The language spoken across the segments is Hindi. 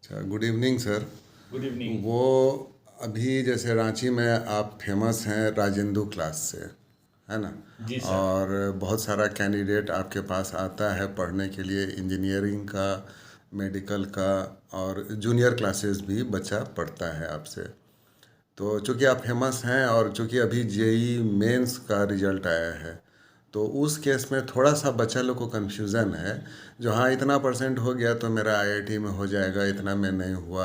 अच्छा, good evening sir. Good evening. वो अभी जैसे रांची में आप फेमस हैं राजेंदु क्लास से, है ना? जी सर। और बहुत सारा कैंडिडेट आपके पास आता है पढ़ने के लिए, इंजीनियरिंग का, मेडिकल का, और जूनियर क्लासेस भी बच्चा पढ़ता है आपसे। तो चूंकि आप फेमस हैं और चूंकि अभी जेई मेंस का रिजल्ट आया है, तो उस केस में थोड़ा सा बच्चा लोग को कन्फ्यूज़न है। जो हाँ, इतना परसेंट हो गया तो मेरा आईआईटी में हो जाएगा, इतना में नहीं हुआ।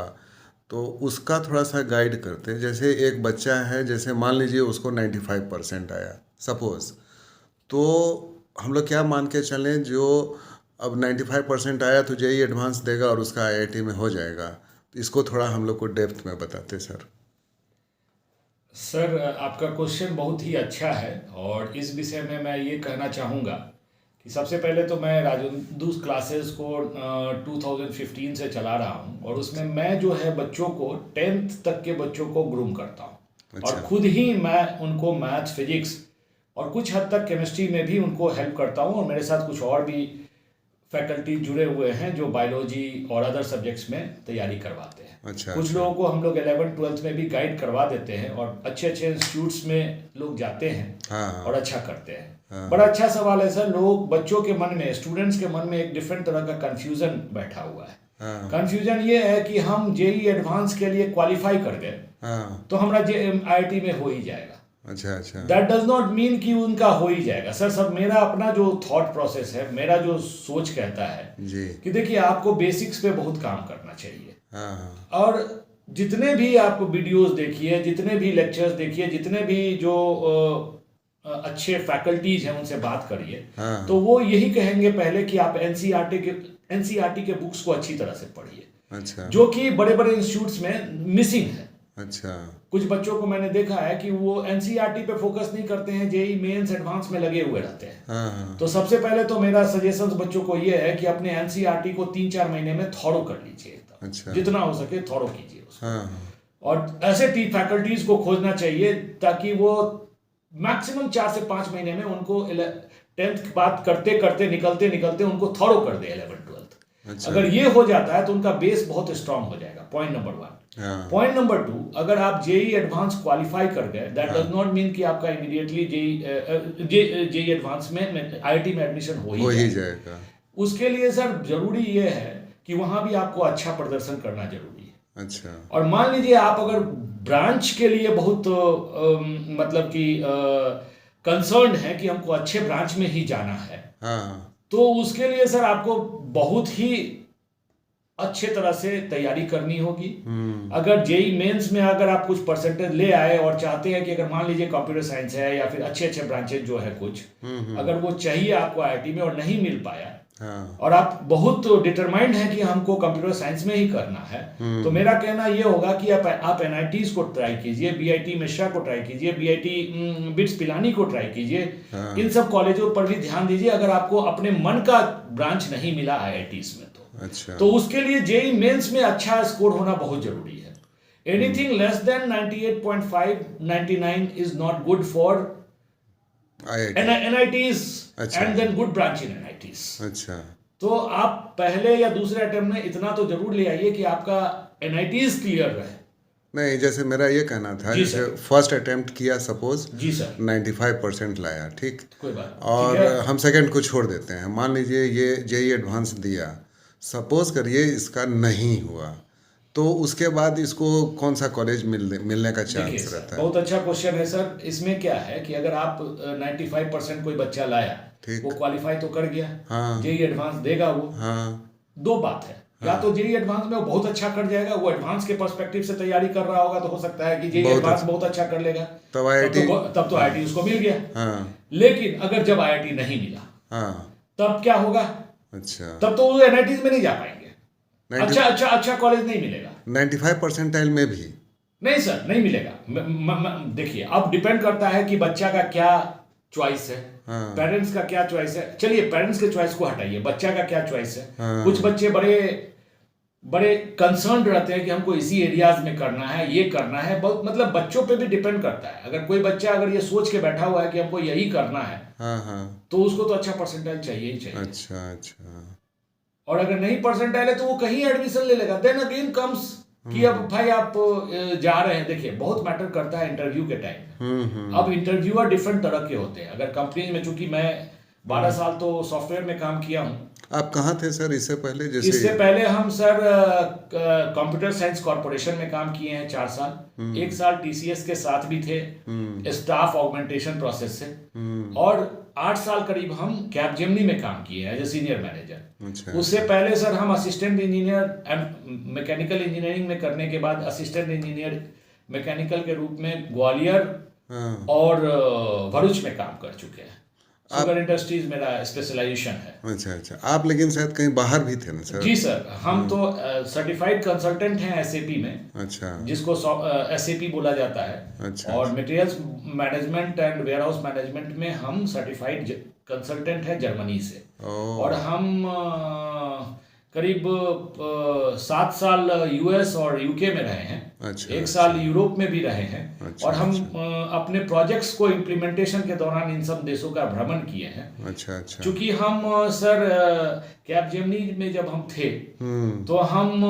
तो उसका थोड़ा सा गाइड करते। जैसे एक बच्चा है, जैसे मान लीजिए उसको 95% आया सपोज़, तो हम लोग क्या मान के चलें, जो अब 95% आया तो जेई एडवांस देगा और उसका आईआईटी में हो जाएगा। इसको थोड़ा हम लोग को डेप्थ में बताते सर। सर, आपका क्वेश्चन बहुत ही अच्छा है और इस विषय में मैं ये कहना चाहूँगा कि सबसे पहले तो मैं राजेंदु क्लासेस को 2015 से चला रहा हूँ और उसमें मैं जो है बच्चों को 10th तक के बच्चों को ग्रूम करता हूँ और अच्छा। खुद ही मैं उनको मैथ फिजिक्स और कुछ हद तक केमिस्ट्री में भी उनको हेल्प करता हूँ और मेरे साथ कुछ और भी फैकल्टी जुड़े हुए हैं जो बायोलॉजी और अदर सब्जेक्ट्स में तैयारी करवाते हैं। अच्छा। कुछ अच्छा। लोगों को हम लोग 11th 12th में भी गाइड करवा देते हैं और अच्छे अच्छे इंस्टीट्यूट्स में लोग जाते हैं हाँ और हाँ अच्छा करते हैं। हाँ बड़ा अच्छा सवाल है सर। लोग बच्चों के मन में, स्टूडेंट्स के मन में एक डिफरेंट तरह का कन्फ्यूज़न बैठा हुआ है। हाँ कन्फ्यूज़न ये है कि हम जेई एडवांस के लिए क्वालिफाई कर गए हाँ। तो हमारा जे आईआईटी में हो ही जाएगा। अच्छा अच्छा। दैट डज नॉट मीन कि उनका हो ही जाएगा। सर, सब मेरा अपना जो थॉट प्रोसेस है, मेरा जो सोच कहता है जी। कि देखिए, आपको बेसिक्स पे बहुत काम करना चाहिए हाँ हाँ और जितने भी आप वीडियोस देखिए, जितने भी लेक्चर्स देखिए, जितने भी जो अच्छे फैकल्टीज हैं उनसे बात करिए, तो हाँ। वो यही कहेंगे पहले कि आप एनसीईआरटी के बुक्स को अच्छी तरह से पढ़िए, अच्छा जो कि बड़े बड़े इंस्टीट्यूट्स में मिसिंग है। अच्छा। कुछ बच्चों को मैंने देखा है कि वो एनसीईआरटी पे फोकस नहीं करते हैं, जेई मेंस एडवांस में लगे हुए रहते हैं। हाँ हाँ। तो सबसे पहले तो मेरा सजेशन बच्चों को ये है कि अपने एनसीईआरटी को 3-4 महीने में थॉरो कर लीजिए एकदम, अच्छा। जितना हो सके थॉरो कीजिए उसको। हाँ हाँ। और ऐसे टी फैकल्टीज को खोजना चाहिए ताकि वो मैक्सिमम 4 से 5 महीने में उनको 10th की बात करते करते निकलते निकलते उनको थॉरो कर दे 11th 12th। अच्छा। अगर ये हो जाता है तो उनका बेस बहुत स्ट्रांग हो जाएगा। Point number 1। हाँ पॉइंट नंबर 2, अगर आप जेई एडवांस क्वालिफाई कर गए, दैट हाँ। डज नॉट मीन कि आपका इमीडिएटली जेई एडवांस में आईआईटी में एडमिशन हो हो ही ही जाएगा। जाएगा। उसके लिए सर जरूरी ये है कि वहां भी आपको अच्छा प्रदर्शन करना जरूरी है। अच्छा। और मान लीजिए आप अगर ब्रांच के लिए बहुत मतलब कि कंसर्न है कि हमको अच्छे ब्रांच में ही जाना है, हाँ तो उसके लिए सर आपको बहुत ही अच्छे तरह से तैयारी करनी होगी। अगर जेई मेंस में अगर आप कुछ परसेंटेज ले आए और चाहते हैं कि अगर मान लीजिए कंप्यूटर साइंस है या फिर अच्छे अच्छे ब्रांचेज जो है कुछ, अगर वो चाहिए आपको आईआईटी में और नहीं मिल पाया हाँ। और आप बहुत डिटरमाइंड हैं कि हमको कंप्यूटर साइंस में ही करना है, तो मेरा कहना ये होगा कि आप एनआईटीज को ट्राई कीजिए, बीआईटी मिश्रा को ट्राई कीजिए, बीआईटी बिट्स पिलानी को ट्राई कीजिए। हाँ। इन सब कॉलेजों पर भी ध्यान दीजिए अगर आपको अपने मन का ब्रांच नहीं मिला आईआईटीज में अच्छा। तो उसके लिए जेई मेंस में अच्छा स्कोर होना बहुत जरूरी है। Anything less than 98.5 99 is not good for IIT. NITs अच्छा and then good branch in NITs. अच्छा। तो आप पहले या दूसरे अटेम्प्ट में इतना तो जरूर ले आइए कि आपका एनआईटीज क्लियर रहे। नहीं, जैसे मेरा ये कहना था, जी जैसे सर। फर्स्ट अटेम्प्ट किया सपोज, जी सर। 95% लाया, ठीक। कोई बात नहीं, ठीक और है। हम सेकंड को छोड़ देते हैं, मान लीजिए ये जेई एडवांस दिया, सपोज करिए इसका नहीं हुआ, तो उसके बाद इसको कौन सा कॉलेज मिलने का देखिए चांस सर, रहता है? बहुत अच्छा क्वेश्चन है सर। इसमें क्या है कि अगर आप 95% कोई बच्चा लाया, वो ठीक। क्वालिफाई तो कर गया, हाँ जेई एडवांस देगा वो। हाँ दो बात है, या तो जेई एडवांस में वो बहुत अच्छा कर जाएगा, वो एडवांस के पर्सपेक्टिव से तैयारी कर रहा होगा तो हो सकता है कि जेई बहुत एडवांस अच्छा। बहुत अच्छा कर लेगा, तब आईआईटी। तब तो हाँ आईआईटी उसको मिल गया। हाँ लेकिन अगर जब आईआईटी नहीं मिला हाँ। तब क्या होगा? अच्छा। तब तो वो एनआईटीज में नहीं जा पाएंगे, 90 अच्छा अच्छा अच्छा कॉलेज नहीं मिलेगा। 95 परसेंटाइल में भी? नहीं सर, नहीं मिलेगा। देखिए, अब डिपेंड करता है कि बच्चा का क्या चॉइस है, हाँ पेरेंट्स का क्या चॉइस है। चलिए पेरेंट्स के चॉइस को हटाइए, बच्चा का क्या चॉइस है। हाँ कुछ बच्चे बड़े बड़े कंसर्न रहते हैं कि हमको इसी एरियाज में करना है, ये करना है। बहुत मतलब बच्चों पे भी डिपेंड करता है। अगर कोई बच्चा अगर ये सोच के बैठा हुआ है कि हमको यही करना है, हाँ हाँ। तो उसको तो अच्छा परसेंटेज चाहिए ही चाहिए। अच्छा अच्छा। और अगर नहीं परसेंटाइल है तो वो कहीं एडमिशन ले लेगा। देन अगेन कम्स कि अब भाई आप जा रहे हैं, देखिए बहुत मैटर करता है इंटरव्यू के टाइम। अब इंटरव्यूअर डिफरेंट तरह के होते हैं। अगर कंपनी में, चूंकि मैं 12 साल तो सॉफ्टवेयर में काम किया हूँ। आप कहाँ थे सर इससे पहले? जैसे इससे पहले हम सर कंप्यूटर साइंस कॉर्पोरेशन में काम किए हैं 4 साल। 1 साल टीसीएस के साथ भी थे स्टाफ ऑगमेंटेशन प्रोसेस से, और 8 साल करीब हम कैपजेमिनी में काम किए हैं एज ए सीनियर मैनेजर। अच्छा। उससे पहले सर हम असिस्टेंट इंजीनियर मैकेनिकल इंजीनियरिंग में करने के बाद असिस्टेंट इंजीनियर मैकेनिकल के रूप में ग्वालियर और भरूच में काम कर चुके हैं। शुगर इंडस्ट्रीज मेरा स्पेशलाइजेशन है। अच्छा अच्छा। आप लेकिन शायद कहीं बाहर भी थे ना सर? जी सर, हम तो सर्टिफाइड कंसल्टेंट हैं एसएपी में। अच्छा। जिसको एसएपी बोला जाता है। अच्छा। और materials management and warehouse management में हम सर्टिफाइड कंसल्टेंट हैं जर्मनी से। और हम करीब 7 साल यूएस और यूके में रहे हैं। अच्छा। 1 साल यूरोप में भी रहे हैं। अच्छा, और हम अपने प्रोजेक्ट्स को इम्प्लीमेंटेशन के दौरान इन सब देशों का भ्रमण किए हैं। अच्छा अच्छा। क्योंकि हम सर कैपजेमिनी में जब हम थे तो हम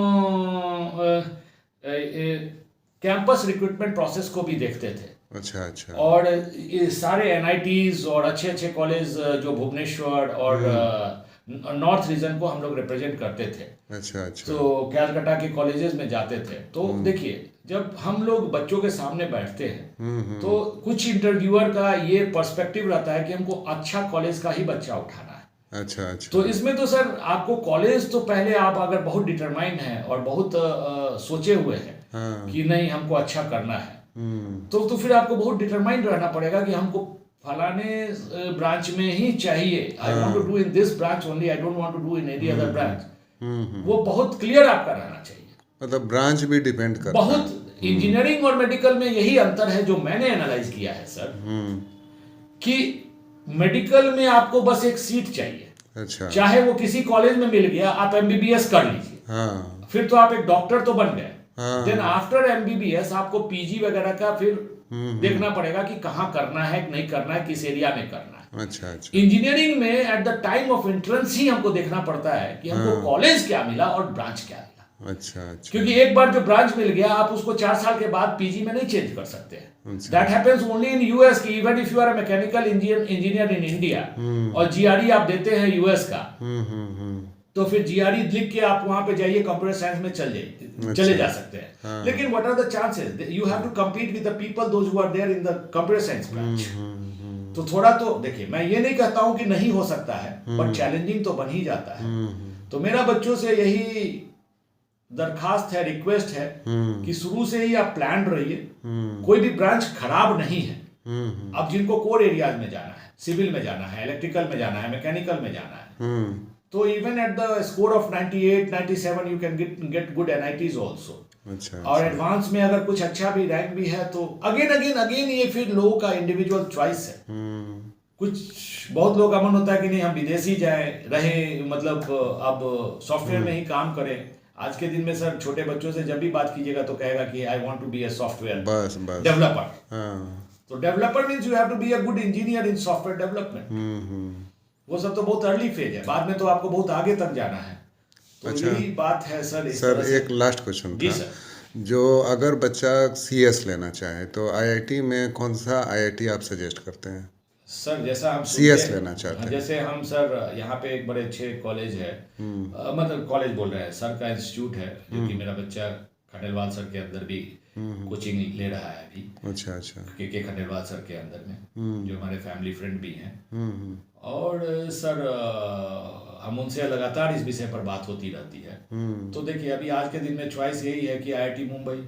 कैंपस रिक्रूटमेंट प्रोसेस को भी देखते थे। अच्छा अच्छा। और ये सारे एनआईटीज और अच्छे अच्छे कॉलेज जो भुवनेश्वर और नॉर्थ रीजन को हम लोग रिप्रेजेंट करते थे। अच्छा अच्छा। तो कैलकाटा के कॉलेजेस में जाते थे। तो देखिए, जब हम लोग बच्चों के सामने बैठते हैं तो कुछ इंटरव्यूअर का ये पर्सपेक्टिव रहता है कि हमको अच्छा कॉलेज का ही बच्चा उठाना है। अच्छा अच्छा। तो इसमें तो सर आपको कॉलेज तो पहले आप अगर बहुत डिटरमाइंड हैं और बहुत सोचे हुए हैं कि नहीं हमको अच्छा करना है, तो फिर आपको बहुत डिटरमाइंड रहना पड़ेगा कि हमको फलाने ब्रांच में ही चाहिए। I want to do in this branch only, I don't want to do in any other branch. वो बहुत क्लियर आपका रहना चाहिए। मतलब ब्रांच भी डिपेंड करता है। बहुत इंजीनियरिंग और मेडिकल में यही अंतर है जो मैंने एनालाइज किया है सर, कि मेडिकल में आपको बस एक सीट चाहिए। अच्छा। चाहे वो किसी कॉलेज में मिल गया, आप एमबीबीएस कर लीजिए, फिर तो आप एक डॉक्टर तो बन गए। देन आफ्टर एमबीबीएस आपको पीजी वगैरह का फिर देखना पड़ेगा कि कहाँ करना है, नहीं करना है, किस एरिया में करना है। अच्छा अच्छा। इंजीनियरिंग में at the time of entrance ही हमको देखना पड़ता है कि हमको कॉलेज क्या मिला और ब्रांच क्या मिला। अच्छा अच्छा। क्योंकि एक बार जो ब्रांच मिल गया आप उसको 4 साल के बाद पीजी में नहीं चेंज कर सकते। That happens only in US की even if you are a mechanical engineer in India और जीआरई आप देते हैं यूएस का, तो फिर जीआरई लिख के आप वहां पे जाइए कंप्यूटर साइंस में चले जा सकते हैं। लेकिन what are the chances? You have to compete with the people those who are there in the computer science branch. तो थोड़ा तो देखिए, मैं ये नहीं कहता हूं कि नहीं हो सकता है, बट चैलेंजिंग तो बन ही जाता है। तो मेरा बच्चों से यही दरखास्त है, रिक्वेस्ट है कि शुरू से ही आप प्लान रहिए। कोई भी ब्रांच खराब नहीं है। अब जिनको कोर एरियाज में जाना है, सिविल में जाना है, इलेक्ट्रिकल में जाना है, मैकेनिकल में जाना है, तो even at the score of 98, 97 you can get good NITs also. अच्छा। और एडवांस में अगर कुछ अच्छा भी रैंक भी है तो अगेन ये फिर लोगों का इंडिविजुअल चॉइस है। कुछ बहुत लोग का मन होता है कि नहीं हम विदेशी जाए रहे, मतलब अब सॉफ्टवेयर में ही काम करें। आज के दिन में सर छोटे बच्चों से जब भी बात कीजिएगा तो कहेगा कि I want to be a software developer. तो developer means you have to be a good engineer in software development. वो सब तो बहुत अर्ली फेज है, बाद में तो आपको बहुत आगे तक जाना है। तो अच्छा। यही बात है सर। सर एक लास्ट क्वेश्चन जी था। सर। जो अगर बच्चा सीएस लेना चाहे तो आईआईटी में कौन सा आईआईटी आप सजेस्ट करते हैं? सर जैसा हम सीएस लेना चाहते हैं, जैसे हम सर यहाँ पे एक बड़े अच्छे कॉलेज है, मतलब कॉलेज बोल रहे हैं, सर का इंस्टीट्यूट है जो कि मेरा बच्चा खंडेलवाल सर के अंदर भी कोचिंग ले रहा है अभी। अच्छा अच्छा। के खंडेलवाल सर के अंदर में, जो हमारे फैमिली फ्रेंड भी हैं। और सर हम उनसे लगातार इस विषय पर बात होती रहती है। तो देखिए, अभी आज के दिन में चॉइस यही है कि IIT Mumbai,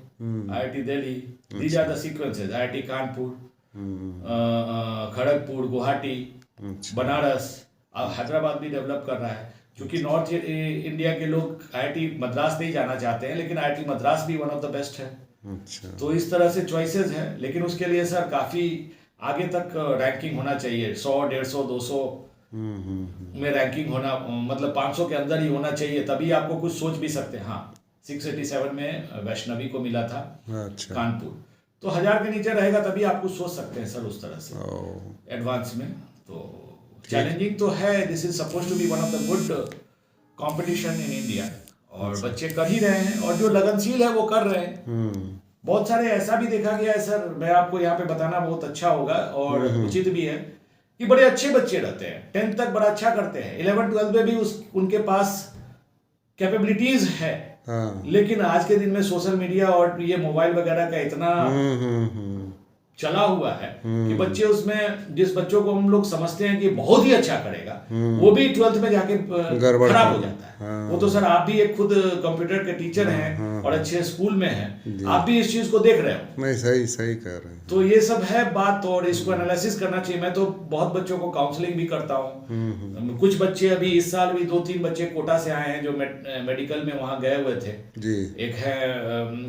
IIT Delhi, these are the sequences. IIT Kanpur, Kharagpur, Guwahati, Banaras, Hyderabad भी डेवलप कर रहा है। क्योंकि नॉर्थ इंडिया के लोग आईआईटी मद्रास नहीं जाना चाहते हैं, लेकिन आईआईटी मद्रास भी वन ऑफ द बेस्ट है। अच्छा। तो इस तरह से चॉइसेस हैं, लेकिन उसके लिए सर काफ़ी आगे तक रैंकिंग होना चाहिए। 100, 150, 200 में रैंकिंग होना, मतलब 500 के अंदर ही होना चाहिए, तभी आपको कुछ सोच भी सकते हैं। हाँ, 687 में वैष्णवी को मिला था। अच्छा। कानपुर, तो 1000 के नीचे रहेगा तभी आप कुछ सोच सकते हैं सर उस तरह से एडवांस में। तो चैलेंजिंग तो है, this is suppose to be one of the good competition in India, और बच्चे कर ही रहे हैं, और जो लगनशील है वो कर रहे हैं। बहुत सारे ऐसा भी देखा गया है सर, मैं आपको यहाँ पे बताना बहुत अच्छा होगा और उचित भी है, कि बड़े अच्छे बच्चे रहते हैं, 10th तक बड़ा अच्छा करते हैं, 11 12 में भी उनके पास कैपेबिलिटीज है, लेकिन आज के दिन में सोशल मीडिया और ये मोबाइल वगैरह का इतना चला हुआ है कि बच्चे उसमें, जिस बच्चों को हम लोग समझते हैं कि बहुत ही अच्छा करेगा, वो भी 12th में जाके खराब हो जाता है। वो तो सर आप भी एक खुद कंप्यूटर के टीचर हैं और अच्छे स्कूल में हैं, आप भी इस चीज को देख रहे हो। नहीं, सही सही कह रहे हैं। तो ये सब है बात, और इसको एनालिसिस करना चाहिए। मैं तो बहुत बच्चों को काउंसलिंग भी करता हूँ। कुछ बच्चे अभी इस साल भी 2-3 बच्चे कोटा से आए हैं जो मेडिकल में वहाँ गए हुए थे जी। एक है,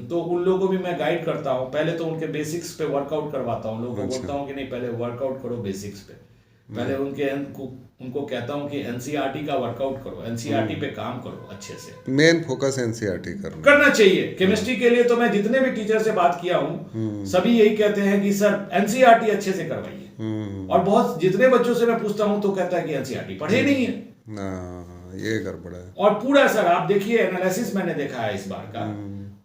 तो उन लोगों को भी मैं गाइड करता हूँ। पहले तो उनके बेसिक्स पे वर्कआउट करवाता हूँ, लोगों को बोलता हूँ कि नहीं, पहले वर्कआउट करो बेसिक्स पे, पहले उनको कहता हूँ कि एनसीईआरटी का वर्कआउट करो, एनसीईआरटी पे काम करो अच्छे से। मेन फोकस एनसीईआरटी करना चाहिए। केमिस्ट्री के लिए तो मैं जितने भी टीचर से बात किया हूँ सभी यही कहते हैं कि सर एनसीईआरटी अच्छे से करवाइए, और बहुत जितने बच्चों से मैं पूछता हूँ तो कहता है कि एनसीईआरटी पढ़े नहीं है ना, ये गड़बड़ है। और पूरा सर आप देखिए, एनालिसिस मैंने देखा है इस बार का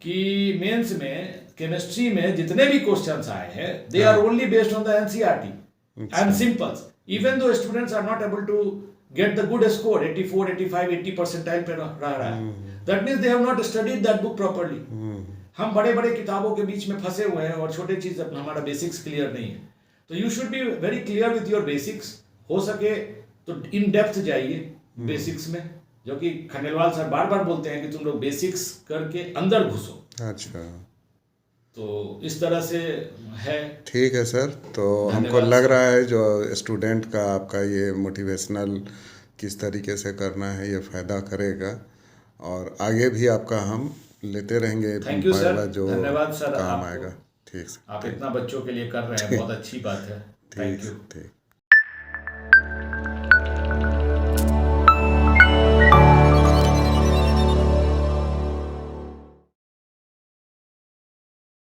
कि मेंस में केमिस्ट्री में जितने भी क्वेश्चंस आए हैं, they are only based on the NCERT and simples, even though students are not able to get the good score 84 85 80 percentile पे रह रहा है, that means they have not studied that book properly। हम बड़े बड़े किताबों के बीच में फंसे हुए हैं और छोटे चीज हमारा बेसिक्स क्लियर नहीं है। तो you should be very clear with your basics. हो सके तो इन डेप्थ जाइए बेसिक्स में, जो कि खंडेलवाल सर बार बार बोलते हैं कि तुम लोग बेसिक्स करके अंदर घुसो। अच्छा, तो इस तरह से है। ठीक है सर। तो हमको लग रहा है जो स्टूडेंट का आपका ये मोटिवेशनल किस तरीके से करना है, ये फ़ायदा करेगा, और आगे भी आपका हम लेते रहेंगे। थैंक यू सर, जो धन्यवाद सर, काम आएगा। ठीक, आप इतना बच्चों के लिए कर रहे हैं, बहुत अच्छी बात है। Thank you. ठीक।